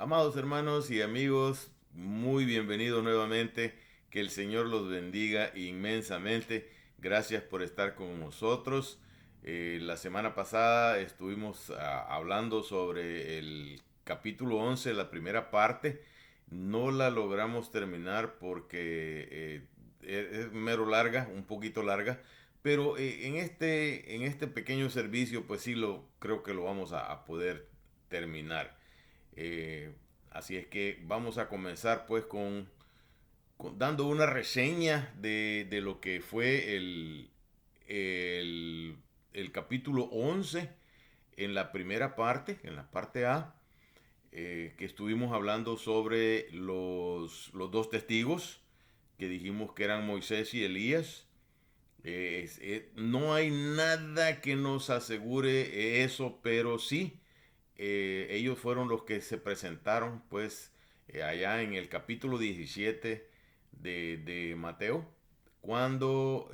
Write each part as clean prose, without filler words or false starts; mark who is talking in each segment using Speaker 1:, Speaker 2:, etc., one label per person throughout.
Speaker 1: Amados hermanos y amigos, muy bienvenidos nuevamente. Que el Señor los bendiga inmensamente. Gracias por estar con nosotros. La semana pasada estuvimos hablando sobre el capítulo 11, la primera parte. No la logramos terminar porque es mero larga, un poquito larga. Pero en este pequeño servicio, pues sí, creo que lo vamos a poder terminar. Eh, Así es que vamos a comenzar pues dando una reseña de lo que fue el, el capítulo 11 en la primera parte, en la parte A, que estuvimos hablando sobre los dos testigos que dijimos que eran Moisés y Elías. No hay nada que nos asegure eso, pero sí, ellos fueron los que se presentaron pues allá en el capítulo 17 de Mateo, cuando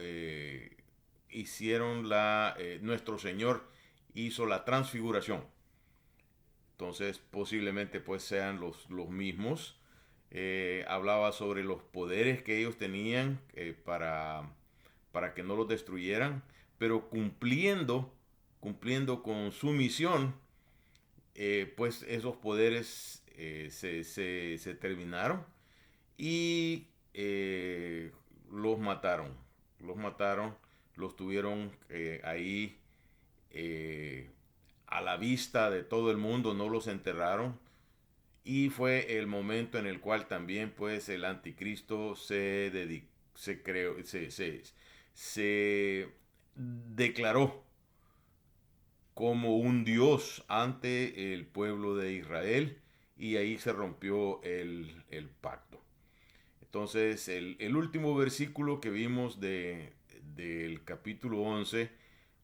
Speaker 1: nuestro Señor hizo la transfiguración. Entonces posiblemente pues sean los mismos. Hablaba sobre los poderes que ellos tenían para que no los destruyeran, pero cumpliendo con su misión, pues esos poderes se terminaron y los mataron. Los mataron, los tuvieron ahí eh, a la vista de todo el mundo, no los enterraron. Y fue el momento en el cual también pues el anticristo se creó, se declaró como un dios ante el pueblo de Israel, y ahí se rompió el pacto. Entonces el último versículo que vimos del capítulo 11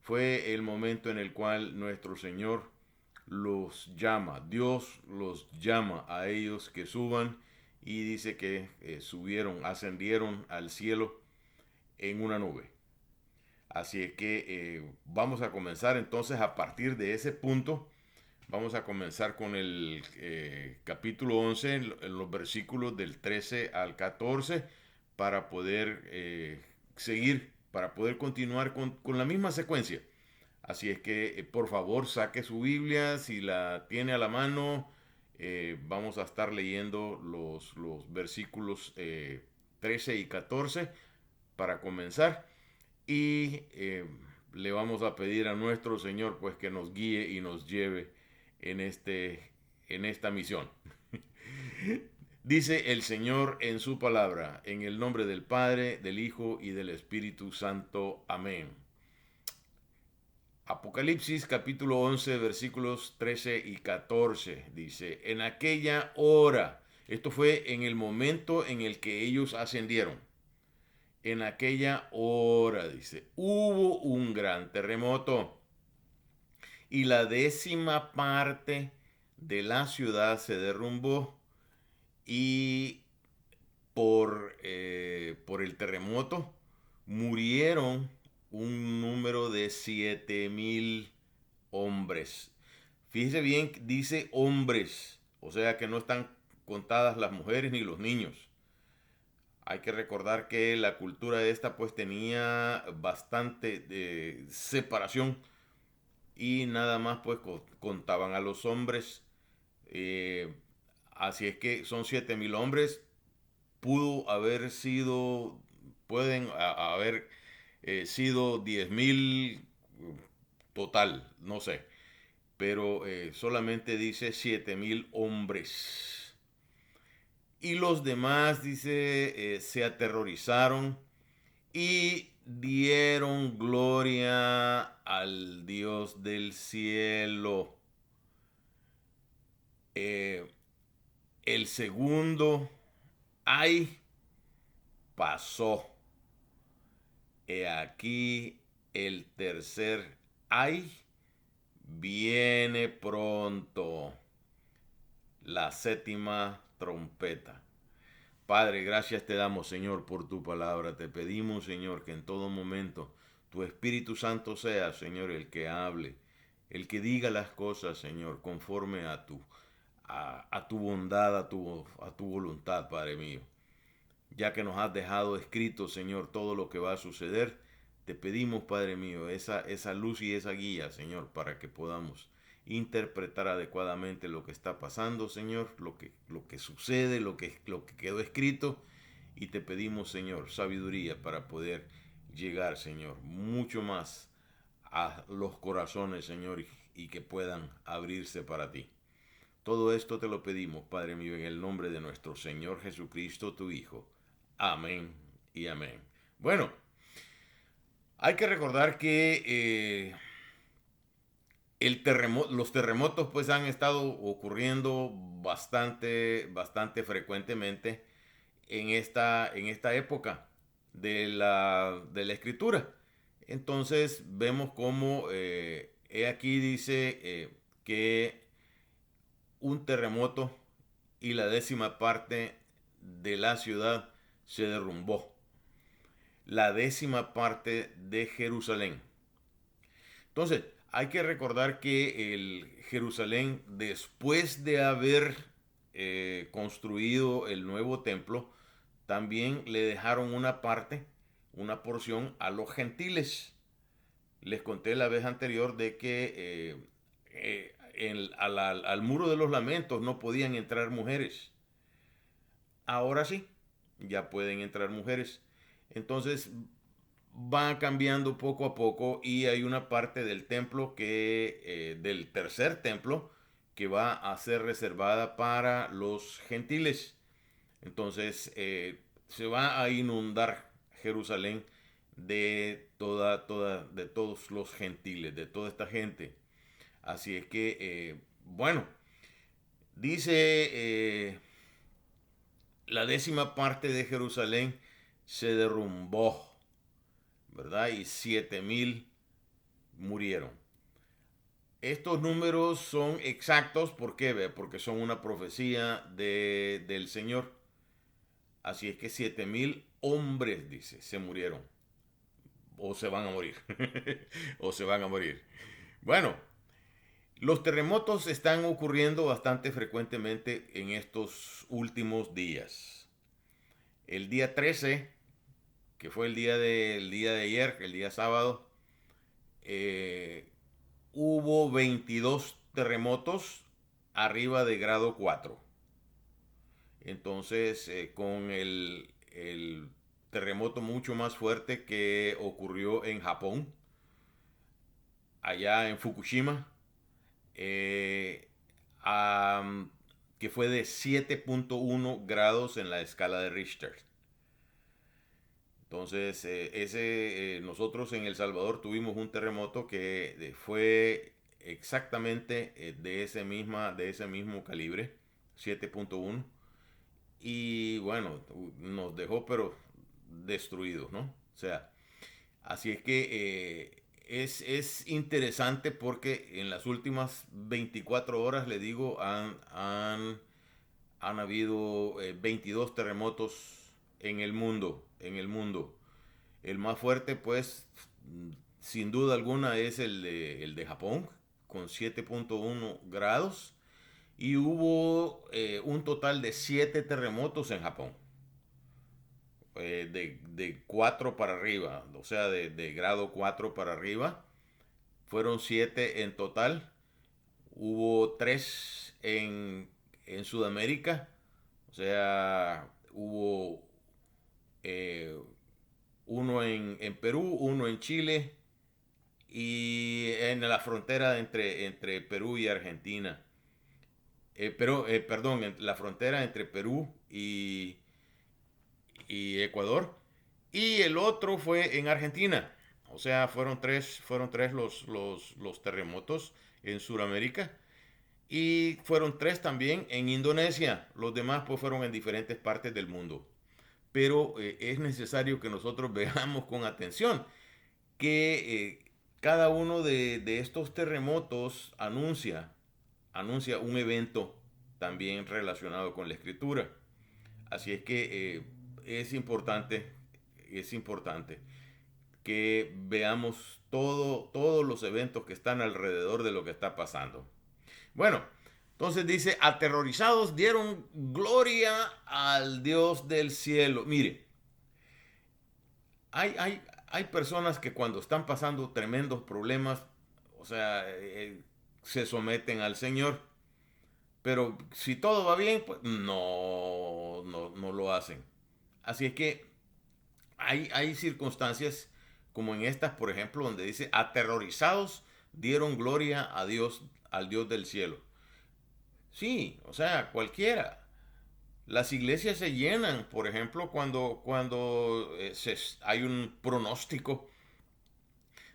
Speaker 1: fue el momento en el cual nuestro Señor Dios los llama a ellos que suban, y dice que ascendieron al cielo en una nube. Así es que vamos a comenzar entonces a partir de ese punto. Vamos a comenzar con el capítulo 11 en los versículos del 13 al 14 para poder seguir, para poder continuar con la misma secuencia. Así es que por favor saque su Biblia si la tiene a la mano. Vamos a estar leyendo los versículos 13 y 14 para comenzar. Y le vamos a pedir a nuestro Señor pues que nos guíe y nos lleve en esta misión. Dice el Señor en su palabra, en el nombre del Padre, del Hijo y del Espíritu Santo. Amén. Apocalipsis capítulo 11 versículos 13 y 14 dice: en aquella hora, esto fue en el momento en el que ellos ascendieron. En aquella hora, dice, hubo un gran terremoto, y la 10ª parte de la ciudad se derrumbó, y por el terremoto murieron un número de 7,000 hombres. Fíjese bien, dice hombres, o sea que no están contadas las mujeres ni los niños. Hay que recordar que la cultura esta pues tenía bastante separación, y nada más pues contaban a los hombres. Eh, Así es que son 7,000 hombres. Pudo haber sido, pueden haber sido 10,000 total, no sé. Pero solamente dice 7,000 hombres. Y los demás, dice, se aterrorizaron y dieron gloria al Dios del cielo. Eh, el segundo ay pasó. He aquí el tercer ay viene pronto. La séptima trompeta. Padre, gracias te damos, Señor, por tu palabra. Te pedimos, Señor, que en todo momento tu Espíritu Santo sea, Señor, el que hable, el que diga las cosas, Señor, conforme a tu bondad, a tu voluntad, Padre mío. Ya que nos has dejado escrito, Señor, todo lo que va a suceder, te pedimos, Padre mío, esa luz y esa guía, Señor, para que podamos interpretar adecuadamente lo que está pasando, Señor, lo que sucede, lo que quedó escrito. Y te pedimos, Señor, sabiduría para poder llegar, Señor, mucho más a los corazones, Señor, y que puedan abrirse para ti. Todo esto te lo pedimos, Padre mío, en el nombre de nuestro Señor Jesucristo, tu Hijo. Amén y amén. Bueno, hay que recordar que los terremotos pues han estado ocurriendo bastante frecuentemente en esta época de la escritura. Entonces vemos cómo aquí dice que un terremoto y la 10ª parte de la ciudad se derrumbó. La 10ª parte de Jerusalén. Entonces, hay que recordar que el Jerusalén, después de haber construido el nuevo templo, también le dejaron una parte, una porción a los gentiles. Les conté la vez anterior de que al muro de los lamentos no podían entrar mujeres. Ahora sí, ya pueden entrar mujeres. Entonces va cambiando poco a poco y hay una parte del templo del tercer templo que va a ser reservada para los gentiles. Entonces se va a inundar Jerusalén de todos los gentiles, de toda esta gente. Así es que, bueno, dice la 10ª parte de Jerusalén se derrumbó, ¿verdad? Y 7,000 murieron. Estos números son exactos, ¿por qué? Porque son una profecía del Señor. Así es que 7,000 hombres, dice, se murieron. O se van a morir. O se van a morir. Bueno, los terremotos están ocurriendo bastante frecuentemente en estos últimos días. El día 13, que fue el día de ayer, el día sábado, eh, hubo 22 terremotos arriba de grado 4. Entonces, con el terremoto mucho más fuerte que ocurrió en Japón, allá en Fukushima, eh, am, que fue de 7,1 grados en la escala de Richter. Entonces, nosotros en El Salvador tuvimos un terremoto que fue exactamente de ese mismo calibre, 7,1. Y bueno, nos dejó pero destruidos, ¿no? O sea, así es que es interesante porque en las últimas 24 horas, le digo, han habido 22 terremotos en el mundo. El más fuerte, pues, sin duda alguna, es el de Japón, con 7,1 grados. Y hubo un total de 7 terremotos en Japón. De 4 para arriba, o sea, de grado 4 para arriba. Fueron 7 en total. Hubo 3 en Sudamérica. O sea, hubo eh, uno en Perú, uno en Chile y en la frontera entre Perú y Argentina. Perdón, en la frontera entre Perú y Ecuador. Y el otro fue en Argentina. O sea, fueron tres los terremotos en Sudamérica. Y fueron 3 también en Indonesia. Los demás pues fueron en diferentes partes del mundo. Pero es necesario que nosotros veamos con atención que cada uno de estos terremotos anuncia un evento también relacionado con la escritura. Así es que es importante que veamos todos los eventos que están alrededor de lo que está pasando. Bueno, Entonces dice, aterrorizados dieron gloria al Dios del cielo. Mire, hay personas que cuando están pasando tremendos problemas, o sea, se someten al Señor. Pero si todo va bien, pues no lo hacen. Así es que hay circunstancias como en estas, por ejemplo, donde dice, aterrorizados dieron gloria a Dios, al Dios del cielo. Sí, o sea, cualquiera. Las iglesias se llenan, por ejemplo, cuando hay un pronóstico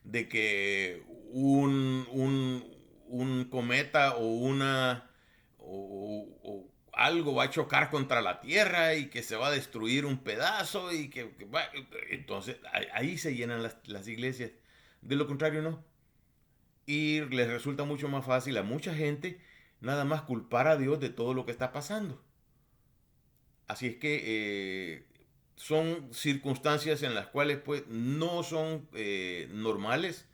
Speaker 1: de que un cometa o algo va a chocar contra la Tierra y que se va a destruir un pedazo entonces ahí se llenan las iglesias. De lo contrario, no. Y les resulta mucho más fácil a mucha gente nada más culpar a Dios de todo lo que está pasando. Así es que son circunstancias en las cuales pues no son normales,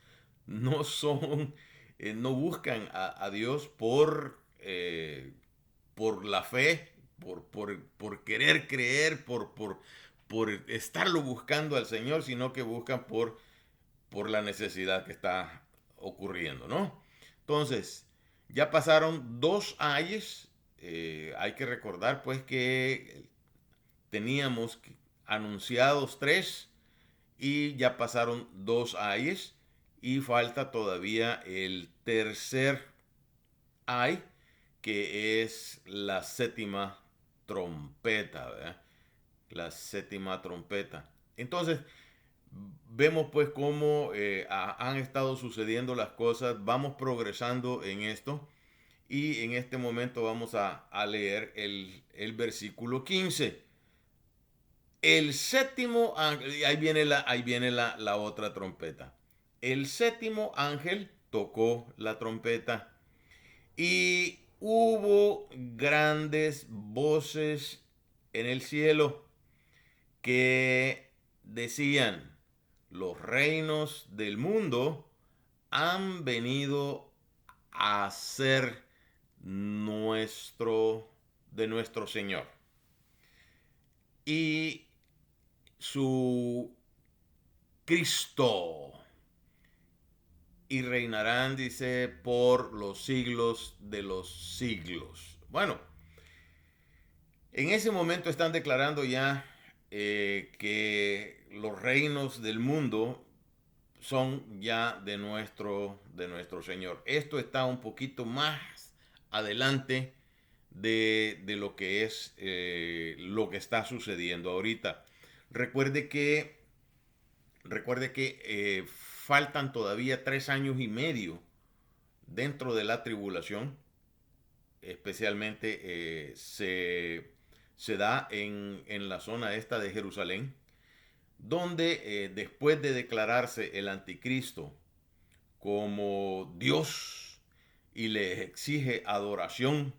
Speaker 1: no son, no buscan a Dios por la fe, por querer creer, por estarlo buscando al Señor, sino que buscan por la necesidad que está ocurriendo, ¿no? Entonces, ya pasaron 2 años. Hay que recordar pues que teníamos anunciados 3 y ya pasaron 2 años y falta todavía el tercer ay, que es la séptima trompeta, ¿verdad? La séptima trompeta. Entonces, vemos pues cómo han estado sucediendo las cosas, vamos progresando en esto y en este momento vamos a leer el versículo 15. El séptimo ángel, ahí viene la otra trompeta. El séptimo ángel tocó la trompeta y hubo grandes voces en el cielo que decían, los reinos del mundo han venido a ser de nuestro Señor. Y su Cristo. Y reinarán, dice, por los siglos de los siglos. Bueno, en ese momento están declarando ya que los reinos del mundo son ya de nuestro Señor. Esto está un poquito más adelante de lo que es lo que está sucediendo ahorita. Recuerde que, recuerde que faltan todavía 3 años y medio dentro de la tribulación. Especialmente se da en la zona esta de Jerusalén, donde después de declararse el anticristo como Dios y le exige adoración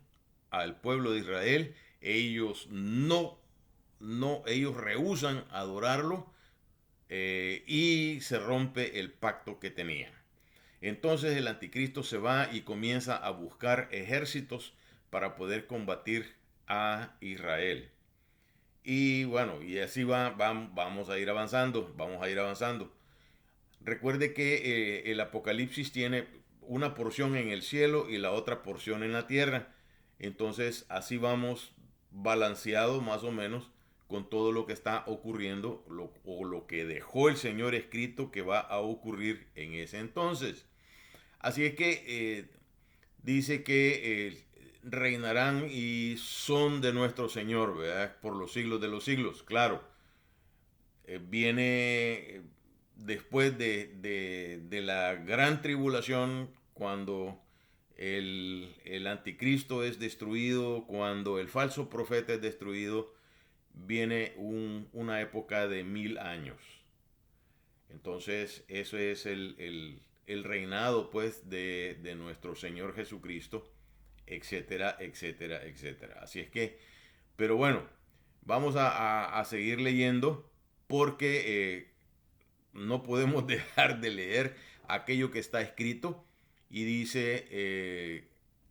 Speaker 1: al pueblo de Israel, ellos ellos rehúsan adorarlo y se rompe el pacto que tenían. Entonces el anticristo se va y comienza a buscar ejércitos para poder combatir a Israel. Y bueno, y así vamos a ir avanzando, vamos a ir avanzando. Recuerde que el Apocalipsis tiene una porción en el cielo y la otra porción en la tierra. Entonces así vamos balanceado más o menos con todo lo que está ocurriendo o lo que dejó el Señor escrito que va a ocurrir en ese entonces. Así es que dice que reinarán y son de nuestro Señor, ¿verdad? Por los siglos de los siglos. Claro, viene después de la gran tribulación, cuando el anticristo es destruido, cuando el falso profeta es destruido, viene una época de 1000 años. Entonces, eso es el reinado, pues, de nuestro Señor Jesucristo, etcétera, etcétera, etcétera. Así es que, pero bueno, vamos a seguir leyendo porque no podemos dejar de leer aquello que está escrito y dice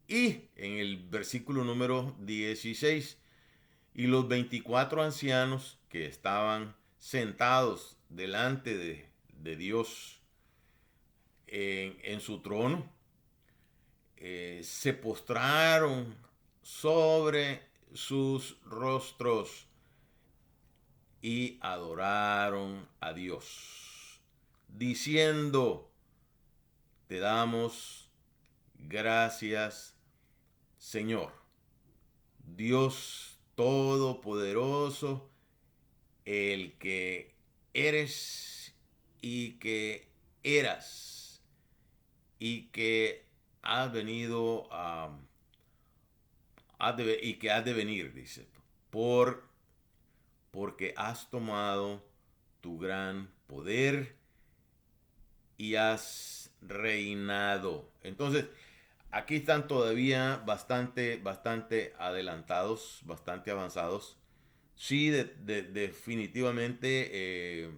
Speaker 1: Y en el versículo número 16, y los 24 ancianos que estaban sentados delante de Dios en su trono, se postraron sobre sus rostros y adoraron a Dios, diciendo, te damos gracias, Señor, Dios Todopoderoso, el que eres y que eras y que has venido y que has de venir, dice, por, porque has tomado tu gran poder y has reinado. Entonces, aquí están todavía bastante adelantados, bastante avanzados. Sí, definitivamente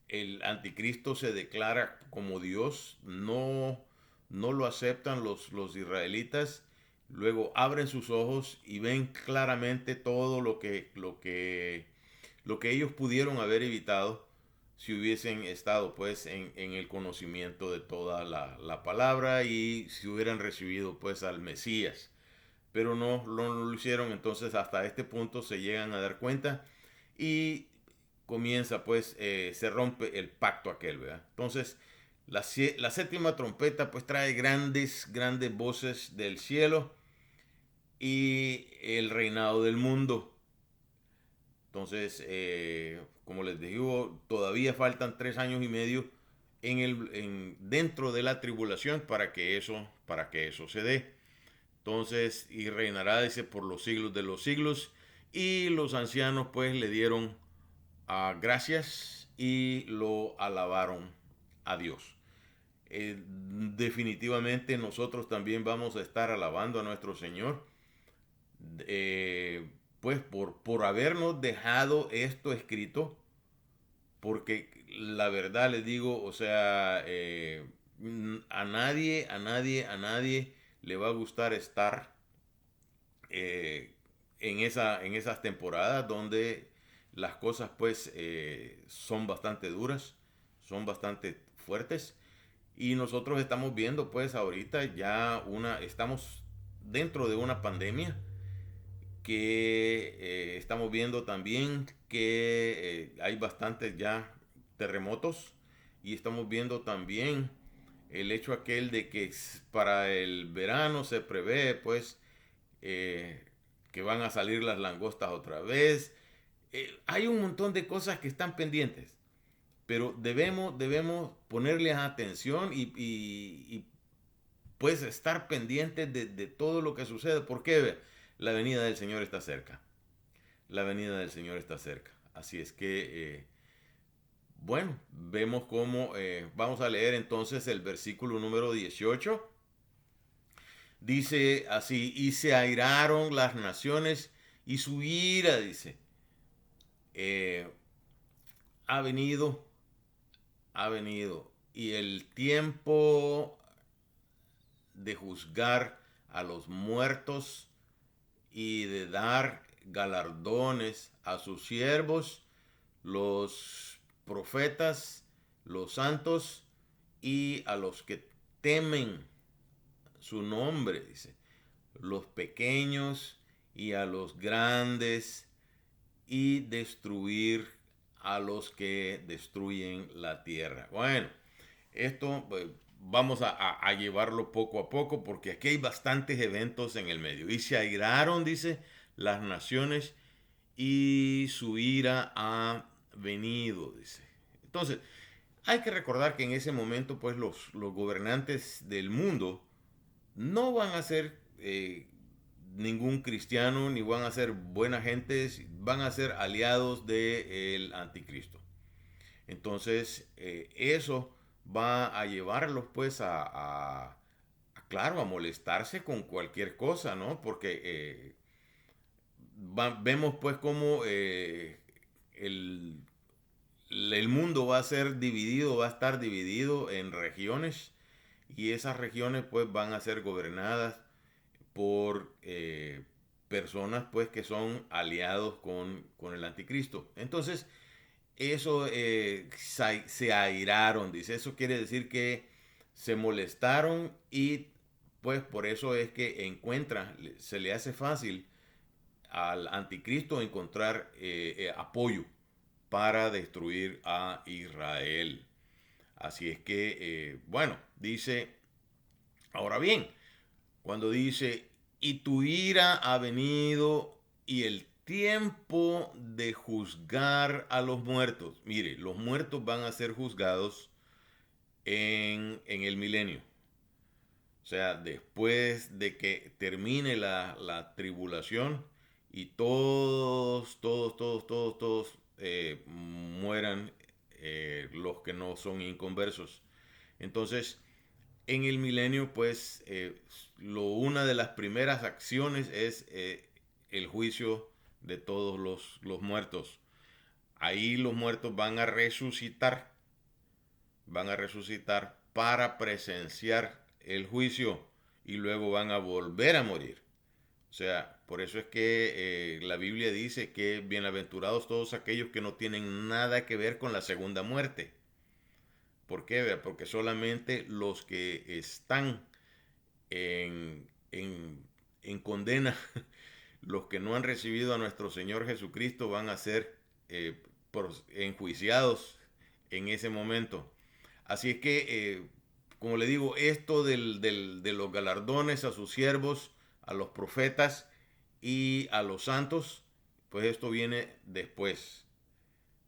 Speaker 1: el anticristo se declara como Dios, no lo aceptan los israelitas, luego abren sus ojos y ven claramente todo lo que ellos pudieron haber evitado si hubiesen estado pues en el conocimiento de toda la palabra y si hubieran recibido pues al Mesías. Pero no lo hicieron, entonces hasta este punto se llegan a dar cuenta y comienza pues, se rompe el pacto aquel, ¿verdad? Entonces, la séptima trompeta pues trae grandes voces del cielo y el reinado del mundo. Entonces, como les digo, todavía faltan 3 años y medio dentro de la tribulación para que eso se dé. Entonces, y reinará, dice, por los siglos de los siglos. Y los ancianos pues le dieron gracias y lo alabaron a Dios. Definitivamente nosotros también vamos a estar alabando a nuestro Señor, pues por habernos dejado esto escrito, porque la verdad les digo, o sea, a nadie le va a gustar estar en esas temporadas donde las cosas pues son bastante duras, son bastante fuertes y nosotros estamos viendo pues ahorita estamos dentro de una pandemia que estamos viendo también que hay bastantes ya terremotos y estamos viendo también el hecho aquel de que para el verano se prevé pues eh, que van a salir las langostas otra vez. Hay un montón de cosas que están pendientes, pero debemos ponerles atención y pues estar pendientes de todo lo que sucede, porque la venida del Señor está cerca. La venida del Señor está cerca. Así es que, bueno, vemos cómo, vamos a leer entonces el versículo número 18. Dice así, y se airaron las naciones y su ira, dice, eh, ha venido, ha venido. Y el tiempo de juzgar a los muertos y de dar galardones a sus siervos, los profetas, los santos y a los que temen su nombre, dice, los pequeños y a los grandes, y destruir a los que destruyen la tierra. Bueno, esto pues, vamos a llevarlo poco a poco porque aquí hay bastantes eventos en el medio. Y se airaron, dice, las naciones y su ira ha venido, dice. Entonces, hay que recordar que en ese momento, pues los gobernantes del mundo no van a ser ningún cristiano ni van a ser buena gente, van a ser aliados del anticristo. Entonces, eso va a llevarlos pues claro, a molestarse con cualquier cosa, ¿no? Porque vemos pues cómo el, el mundo va a ser dividido, va a estar dividido en regiones y esas regiones pues van a ser gobernadas por personas pues que son aliados con el anticristo. Entonces, eso se airaron, dice. Eso quiere decir que se molestaron y pues por eso es que se le hace fácil al anticristo encontrar apoyo para destruir a Israel. Así es que, bueno, dice, ahora bien, cuando dice, y tu ira ha venido y el tiempo de juzgar a los muertos. Mire, los muertos van a ser juzgados en el milenio. O sea, después de que termine la tribulación y todos mueran, los que no son inconversos. Entonces, en el milenio, pues, una de las primeras acciones es el juicio de todos los muertos. Ahí los muertos van a resucitar para presenciar el juicio y luego van a volver a morir. O sea, por eso es que la Biblia dice que bienaventurados todos aquellos que no tienen nada que ver con la segunda muerte. ¿Por qué? Porque solamente los que están en condena, los que no han recibido a nuestro Señor Jesucristo van a ser enjuiciados en ese momento. Así es que, como le digo, esto de los galardones a sus siervos, a los profetas y a los santos, pues esto viene después.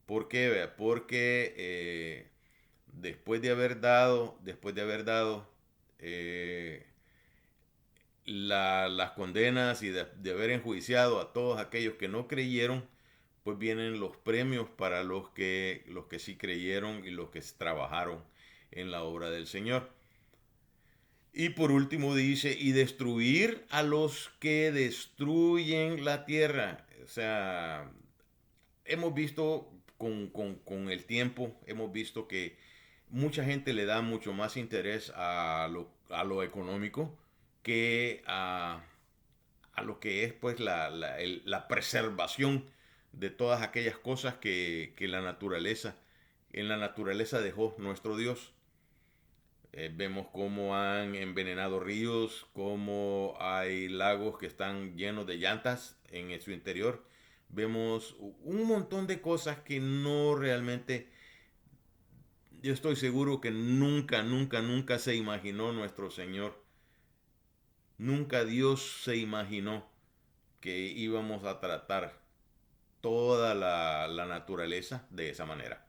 Speaker 1: ¿Por qué? Porque después de haber dado eh, las condenas y de haber enjuiciado a todos aquellos que no creyeron, pues vienen los premios para los que sí creyeron y los que trabajaron en la obra del Señor. Y por último dice, y destruir a los que destruyen la tierra. O sea, hemos visto con el tiempo, hemos visto que mucha gente le da mucho más interés a lo económico que a lo que es pues la preservación de todas aquellas cosas que en la naturaleza dejó nuestro Dios. Vemos cómo han envenenado ríos, cómo hay lagos que están llenos de llantas en su interior. Vemos un montón de cosas que no realmente, yo estoy seguro que nunca se imaginó nuestro Señor. Nunca Dios se imaginó que íbamos a tratar toda la naturaleza de esa manera.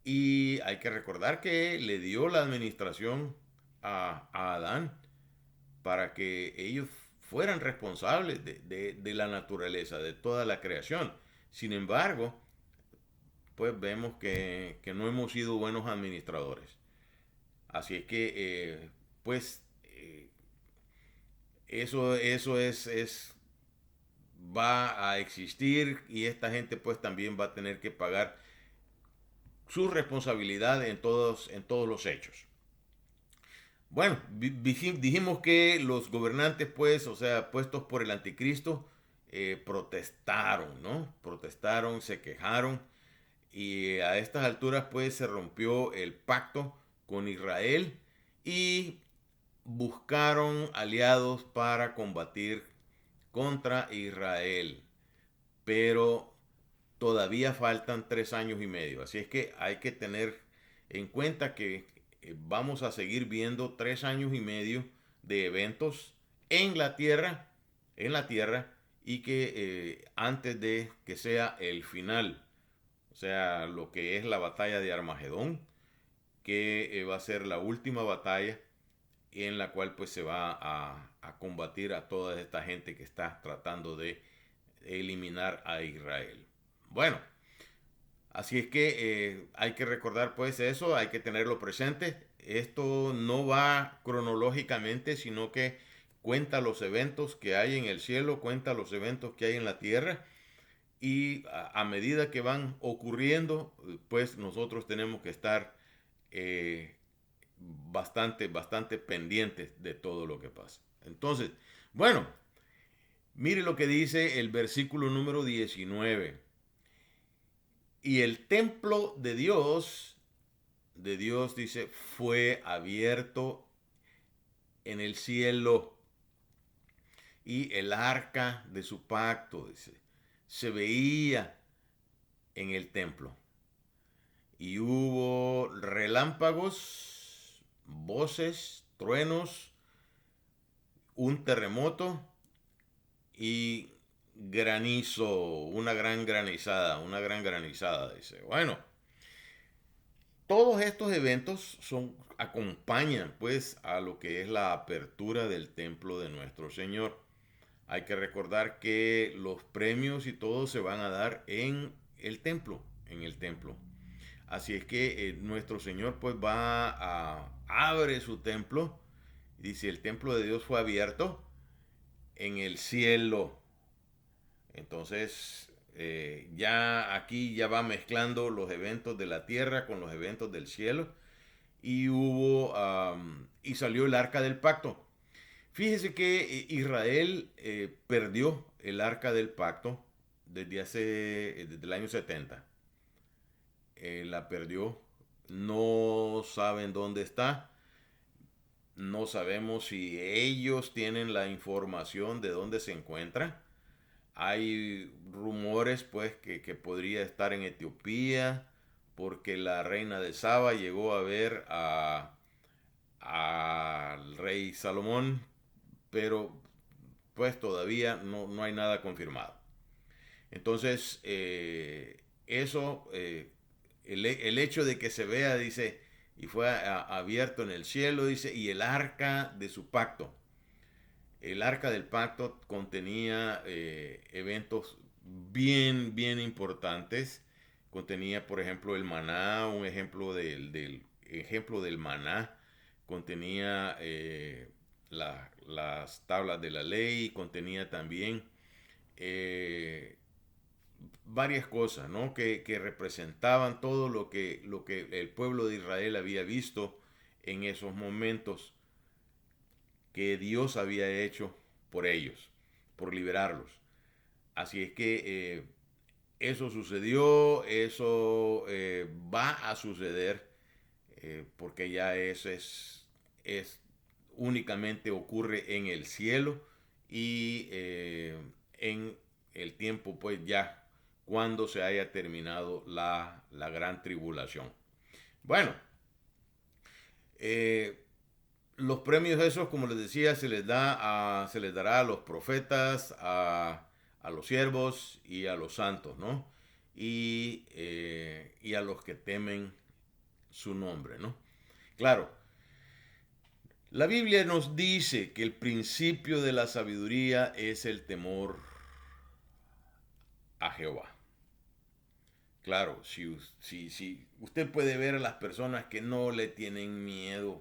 Speaker 1: Y hay que recordar que le dio la administración a Adán para que ellos fueran responsables de la naturaleza, de toda la creación. Sin embargo, pues vemos que no hemos sido buenos administradores. Así es que, pues, va a existir y esta gente pues también va a tener que pagar su responsabilidad en todos los hechos. Bueno, dijimos que los gobernantes, pues, o sea, puestos por el anticristo, protestaron, ¿no? Protestaron, se quejaron y a estas alturas, pues, se rompió el pacto con Israel y buscaron aliados para combatir contra Israel. Pero todavía faltan 3 años y medio. Así es que hay que tener en cuenta que vamos a seguir viendo 3 años y medio de eventos en la tierra, y que antes de que sea el final, o sea, lo que es la batalla de Armagedón, que va a ser la última batalla en la cual pues se va a combatir a toda esta gente que está tratando de eliminar a Israel. Bueno, así es que hay que recordar pues eso, hay que tenerlo presente. Esto no va cronológicamente, sino que cuenta los eventos que hay en el cielo, cuenta los eventos que hay en la tierra, y a medida que van ocurriendo, pues nosotros tenemos que estar bastante pendientes de todo lo que pasa. Entonces, Bueno, mire lo que dice el versículo número 19. Y el templo de Dios dice, fue abierto en el cielo y el arca de su pacto, dice, se veía en el templo. Y hubo relámpagos, voces, truenos, un terremoto y granizo, una gran granizada, dice. Bueno, todos estos eventos acompañan pues a lo que es la apertura del templo de nuestro Señor. Hay que recordar que los premios y todo se van a dar en el templo, en el templo. Así es que nuestro Señor pues abre su templo. Dice, el templo de Dios fue abierto en el cielo. Entonces, ya aquí ya va mezclando los eventos de la tierra con los eventos del cielo. Y salió el arca del pacto. Fíjese que Israel perdió el arca del pacto desde el año 70. La perdió. No saben dónde está. No sabemos si ellos tienen la información de dónde se encuentra. Hay rumores pues que podría estar en Etiopía porque la reina de Saba llegó a ver al rey Salomón, pero pues todavía no hay nada confirmado. Entonces, el hecho de que se vea, dice, y fue abierto en el cielo, dice, y el arca de su pacto. El arca del pacto contenía eventos bien importantes. Contenía, por ejemplo, el maná, un ejemplo ejemplo del maná. Contenía las tablas de la ley. Contenía también eh, varias cosas, ¿no? Que representaban todo lo que el pueblo de Israel había visto en esos momentos que Dios había hecho por ellos, por liberarlos. Así es que eso sucedió, eso va a suceder, porque ya es únicamente ocurre en el cielo y en el tiempo, pues ya cuando se haya terminado la gran tribulación. Bueno, eh, los premios esos, como les decía, se les dará a los profetas, a los siervos y a los santos, ¿no? Y a los que temen su nombre, ¿no? Claro, la Biblia nos dice que el principio de la sabiduría es el temor a Jehová. Claro, si usted puede ver a las personas que no le tienen miedo,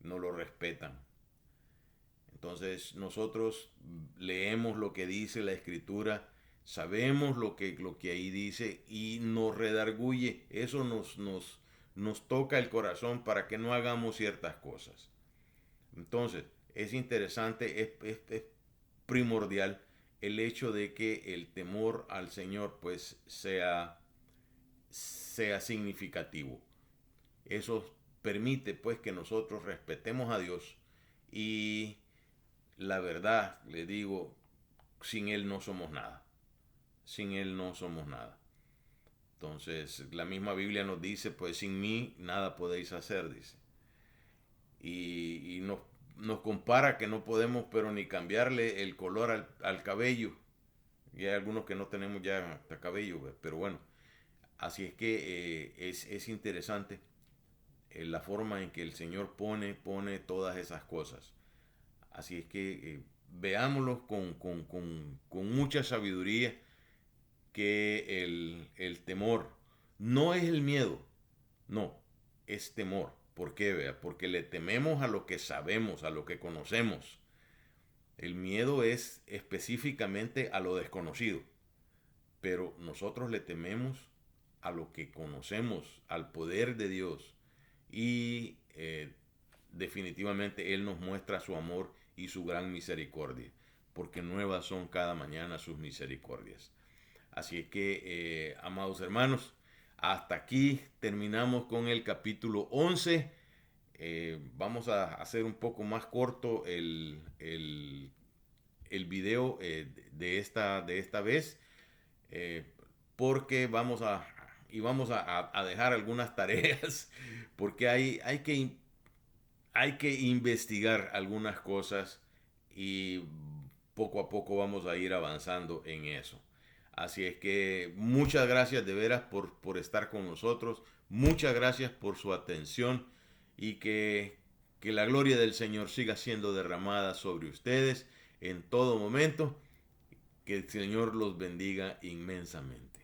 Speaker 1: no lo respetan. Entonces nosotros leemos lo que dice la escritura, sabemos lo que ahí dice y nos redarguye. Eso nos toca el corazón para que no hagamos ciertas cosas. Entonces es interesante, es primordial el hecho de que el temor al Señor pues sea significativo. Eso permite pues que nosotros respetemos a Dios y la verdad, le digo, sin Él no somos nada. Sin Él no somos nada. Entonces, la misma Biblia nos dice, pues sin mí nada podéis hacer, dice. Y nos compara que no podemos, pero ni cambiarle el color al cabello. Y hay algunos que no tenemos ya hasta cabello, pero bueno. Así es que es interesante la forma en que el Señor pone todas esas cosas. Así es que veámoslo con mucha sabiduría, que el temor no es el miedo, no, es temor. ¿Por qué? Vea? Porque le tememos a lo que sabemos, a lo que conocemos. El miedo es específicamente a lo desconocido, pero nosotros le tememos a lo que conocemos, al poder de Dios. Y definitivamente Él nos muestra su amor y su gran misericordia, porque nuevas son cada mañana sus misericordias. Así es que, amados hermanos, hasta aquí terminamos con el capítulo 11. Vamos a hacer un poco más corto el video de esta vez, eh, porque vamos a dejar algunas tareas, porque hay que investigar algunas cosas y poco a poco vamos a ir avanzando en eso. Así es que muchas gracias de veras por estar con nosotros. Muchas gracias por su atención y que la gloria del Señor siga siendo derramada sobre ustedes en todo momento. Que el Señor los bendiga inmensamente.